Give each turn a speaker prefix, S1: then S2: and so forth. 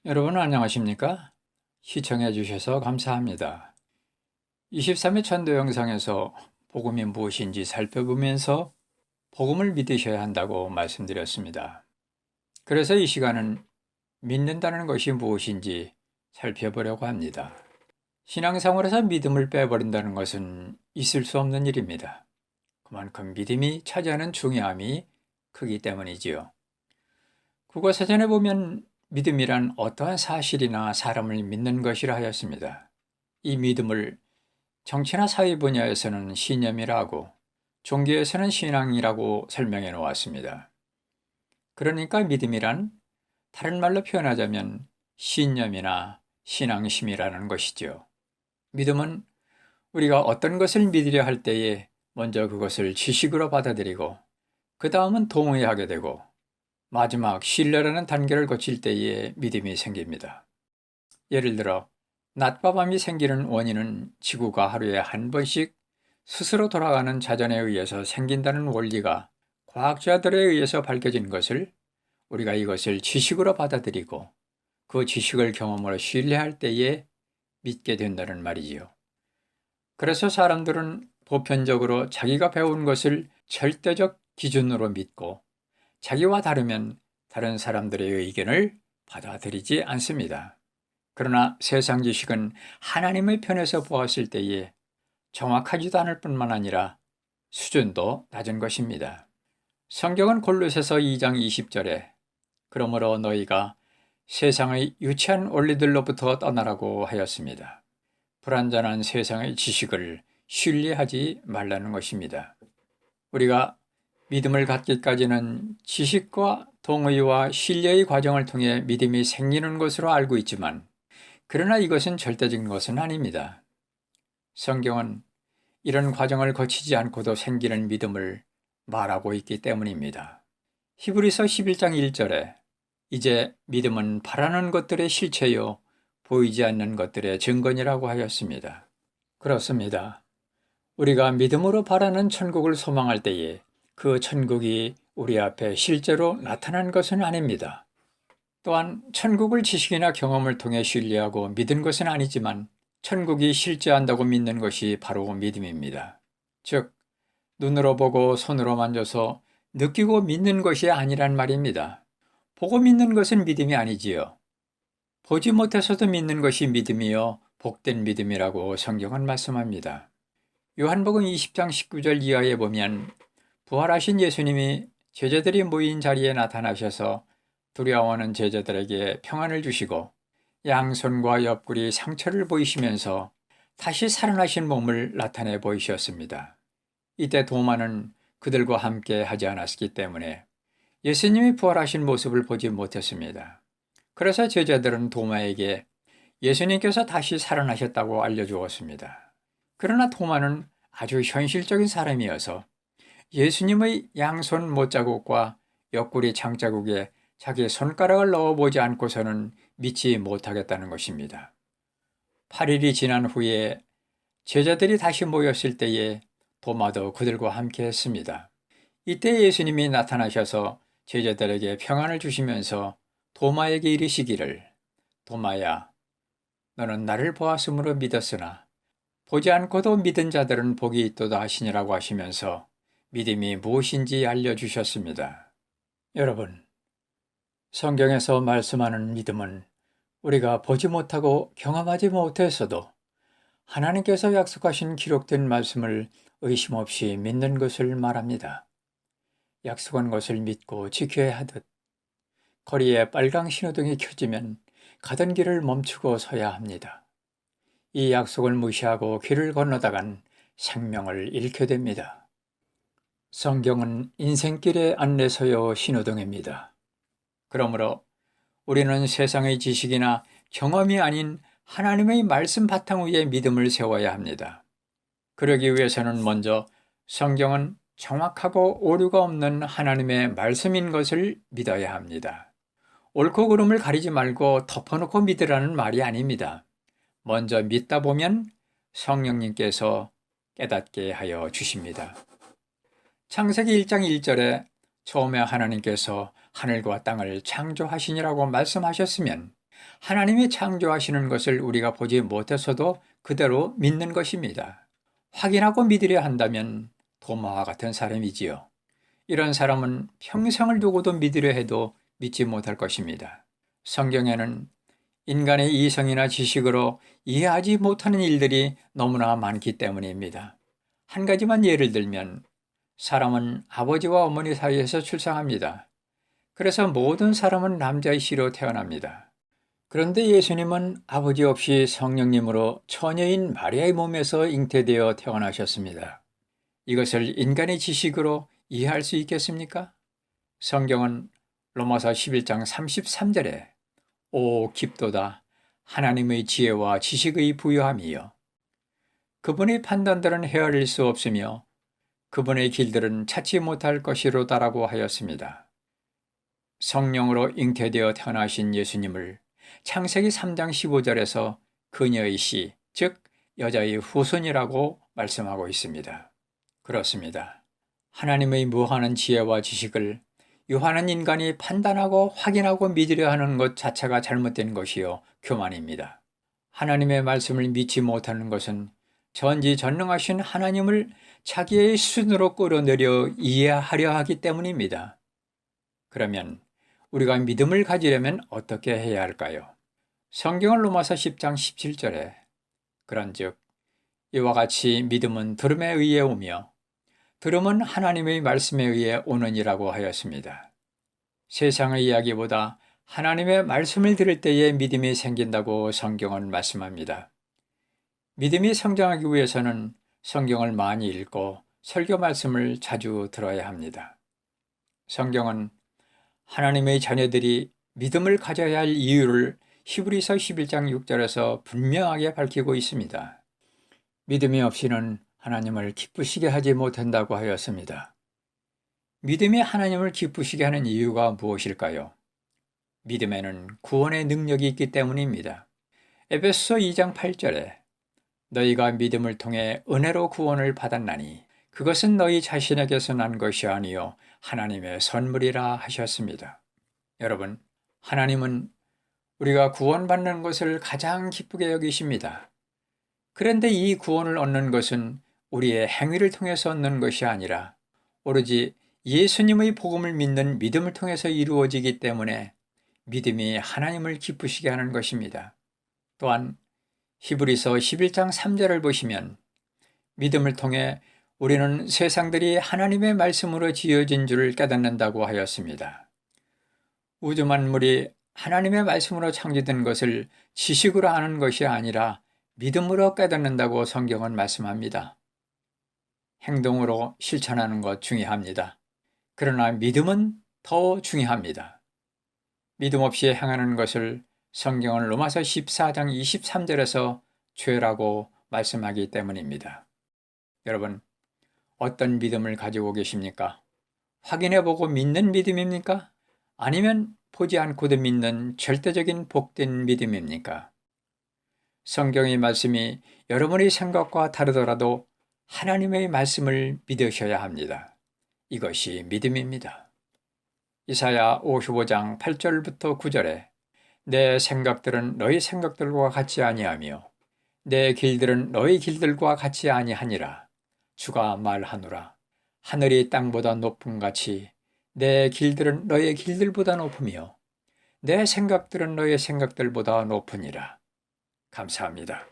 S1: 여러분 안녕하십니까? 시청해 주셔서 감사합니다. 23회 천도 영상에서 복음이 무엇인지 살펴보면서 복음을 믿으셔야 한다고 말씀드렸습니다. 그래서 이 시간은 믿는다는 것이 무엇인지 살펴보려고 합니다. 신앙생활에서 믿음을 빼버린다는 것은 있을 수 없는 일입니다. 그만큼 믿음이 차지하는 중요함이 크기 때문이지요. 국어사전에 보면 믿음이란 어떠한 사실이나 사람을 믿는 것이라 하였습니다. 이 믿음을 정치나 사회 분야에서는 신념이라고, 종교에서는 신앙이라고 설명해 놓았습니다. 그러니까 믿음이란 다른 말로 표현하자면 신념이나 신앙심이라는 것이죠. 믿음은 우리가 어떤 것을 믿으려 할 때에 먼저 그것을 지식으로 받아들이고 그 다음은 동의하게 되고 마지막 신뢰라는 단계를 거칠 때에 믿음이 생깁니다. 예를 들어 낮과 밤이 생기는 원인은 지구가 하루에 한 번씩 스스로 돌아가는 자전에 의해서 생긴다는 원리가 과학자들에 의해서 밝혀진 것을 우리가 이것을 지식으로 받아들이고 그 지식을 경험으로 신뢰할 때에 믿게 된다는 말이지요. 그래서 사람들은 보편적으로 자기가 배운 것을 절대적 기준으로 믿고 자기와 다르면 다른 사람들의 의견을 받아들이지 않습니다. 그러나 세상 지식은 하나님의 편에서 보았을 때에 정확하지도 않을 뿐만 아니라 수준도 낮은 것입니다. 성경은 골로새서 2장 20절에 그러므로 너희가 세상의 유치한 원리들로부터 떠나라고 하였습니다. 불완전한 세상의 지식을 신뢰하지 말라는 것입니다. 우리가 믿음을 갖기까지는 지식과 동의와 신뢰의 과정을 통해 믿음이 생기는 것으로 알고 있지만 그러나 이것은 절대적인 것은 아닙니다. 성경은 이런 과정을 거치지 않고도 생기는 믿음을 말하고 있기 때문입니다. 히브리서 11장 1절에 이제 믿음은 바라는 것들의 실체요 보이지 않는 것들의 증거니라고 하였습니다. 그렇습니다. 우리가 믿음으로 바라는 천국을 소망할 때에 그 천국이 우리 앞에 실제로 나타난 것은 아닙니다. 또한 천국을 지식이나 경험을 통해 신뢰하고 믿은 것은 아니지만 천국이 실제한다고 믿는 것이 바로 믿음입니다. 즉, 눈으로 보고 손으로 만져서 느끼고 믿는 것이 아니란 말입니다. 보고 믿는 것은 믿음이 아니지요. 보지 못해서도 믿는 것이 믿음이요 복된 믿음이라고 성경은 말씀합니다. 요한복음 20장 19절 이하에 보면 부활하신 예수님이 제자들이 모인 자리에 나타나셔서 두려워하는 제자들에게 평안을 주시고 양손과 옆구리 상처를 보이시면서 다시 살아나신 몸을 나타내 보이셨습니다. 이때 도마는 그들과 함께 하지 않았기 때문에 예수님이 부활하신 모습을 보지 못했습니다. 그래서 제자들은 도마에게 예수님께서 다시 살아나셨다고 알려주었습니다. 그러나 도마는 아주 현실적인 사람이어서 예수님의 양손 못자국과 옆구리 장자국에 자기 손가락을 넣어보지 않고서는 믿지 못하겠다는 것입니다. 8일이 지난 후에 제자들이 다시 모였을 때에 도마도 그들과 함께 했습니다. 이때 예수님이 나타나셔서 제자들에게 평안을 주시면서 도마에게 이르시기를 도마야, 너는 나를 보았으므로 믿었으나 보지 않고도 믿은 자들은 복이 있도다 하시니라고 하시면서 믿음이 무엇인지 알려주셨습니다. 여러분, 성경에서 말씀하는 믿음은 우리가 보지 못하고 경험하지 못했어도 하나님께서 약속하신 기록된 말씀을 의심 없이 믿는 것을 말합니다. 약속한 것을 믿고 지켜야 하듯 거리에 빨강 신호등이 켜지면 가던 길을 멈추고 서야 합니다. 이 약속을 무시하고 길을 건너다간 생명을 잃게 됩니다. 성경은 인생길의 안내서요 신호등입니다. 그러므로 우리는 세상의 지식이나 경험이 아닌 하나님의 말씀 바탕 위에 믿음을 세워야 합니다. 그러기 위해서는 먼저 성경은 정확하고 오류가 없는 하나님의 말씀인 것을 믿어야 합니다. 옳고 그름을 가리지 말고 덮어놓고 믿으라는 말이 아닙니다. 먼저 믿다 보면 성령님께서 깨닫게 하여 주십니다. 창세기 1장 1절에 처음에 하나님께서 하늘과 땅을 창조하시니라고 말씀하셨으면 하나님이 창조하시는 것을 우리가 보지 못해서도 그대로 믿는 것입니다. 확인하고 믿으려 한다면 도마와 같은 사람이지요. 이런 사람은 평생을 두고도 믿으려 해도 믿지 못할 것입니다. 성경에는 인간의 이성이나 지식으로 이해하지 못하는 일들이 너무나 많기 때문입니다. 한 가지만 예를 들면 사람은 아버지와 어머니 사이에서 출생합니다. 그래서 모든 사람은 남자의 씨로 태어납니다. 그런데 예수님은 아버지 없이 성령님으로 처녀인 마리아의 몸에서 잉태되어 태어나셨습니다. 이것을 인간의 지식으로 이해할 수 있겠습니까? 성경은 로마서 11장 33절에 오 깊도다 하나님의 지혜와 지식의 부요함이여 그분의 판단들은 헤아릴 수 없으며 그분의 길들은 찾지 못할 것이로다라고 하였습니다. 성령으로 잉태되어 태어나신 예수님을 창세기 3장 15절에서 그녀의 씨, 즉 여자의 후손이라고 말씀하고 있습니다. 그렇습니다. 하나님의 무한한 지혜와 지식을 유한한 인간이 판단하고 확인하고 믿으려 하는 것 자체가 잘못된 것이요 교만입니다. 하나님의 말씀을 믿지 못하는 것은 전지전능하신 하나님을 자기의 수준으로 끌어내려 이해하려 하기 때문입니다. 그러면 우리가 믿음을 가지려면 어떻게 해야 할까요? 성경은 로마서 10장 17절에 그런즉 이와 같이 믿음은 들음에 의해 오며 들음은 하나님의 말씀에 의해 오느니라고 하였습니다. 세상의 이야기보다 하나님의 말씀을 들을 때에 믿음이 생긴다고 성경은 말씀합니다. 믿음이 성장하기 위해서는 성경을 많이 읽고 설교 말씀을 자주 들어야 합니다. 성경은 하나님의 자녀들이 믿음을 가져야 할 이유를 히브리서 11장 6절에서 분명하게 밝히고 있습니다. 믿음이 없이는 하나님을 기쁘시게 하지 못한다고 하였습니다. 믿음이 하나님을 기쁘시게 하는 이유가 무엇일까요? 믿음에는 구원의 능력이 있기 때문입니다. 에베소서 2장 8절에 너희가 믿음을 통해 은혜로 구원을 받았나니 그것은 너희 자신에게서 난 것이 아니요 하나님의 선물이라 하셨습니다. 여러분, 하나님은 우리가 구원받는 것을 가장 기쁘게 여기십니다. 그런데 이 구원을 얻는 것은 우리의 행위를 통해서 얻는 것이 아니라 오로지 예수님의 복음을 믿는 믿음을 통해서 이루어지기 때문에 믿음이 하나님을 기쁘시게 하는 것입니다. 또한 히브리서 11장 3절을 보시면 믿음을 통해 우리는 세상들이 하나님의 말씀으로 지어진 줄을 깨닫는다고 하였습니다. 우주 만물이 하나님의 말씀으로 창조된 것을 지식으로 아는 것이 아니라 믿음으로 깨닫는다고 성경은 말씀합니다. 행동으로 실천하는 것 중요합니다. 그러나 믿음은 더 중요합니다. 믿음 없이 행하는 것을 성경은 로마서 14장 23절에서 죄라고 말씀하기 때문입니다. 여러분, 어떤 믿음을 가지고 계십니까? 확인해보고 믿는 믿음입니까? 아니면 보지 않고도 믿는 절대적인 복된 믿음입니까? 성경의 말씀이 여러분의 생각과 다르더라도 하나님의 말씀을 믿으셔야 합니다. 이것이 믿음입니다. 이사야 55장 8절부터 9절에 내 생각들은 너희 생각들과 같지 아니하며 내 길들은 너희 길들과 같지 아니하니라. 주가 말하노라. 하늘이 땅보다 높음 같이 내 길들은 너의 길들보다 높으며 내 생각들은 너의 생각들보다 높으니라. 감사합니다.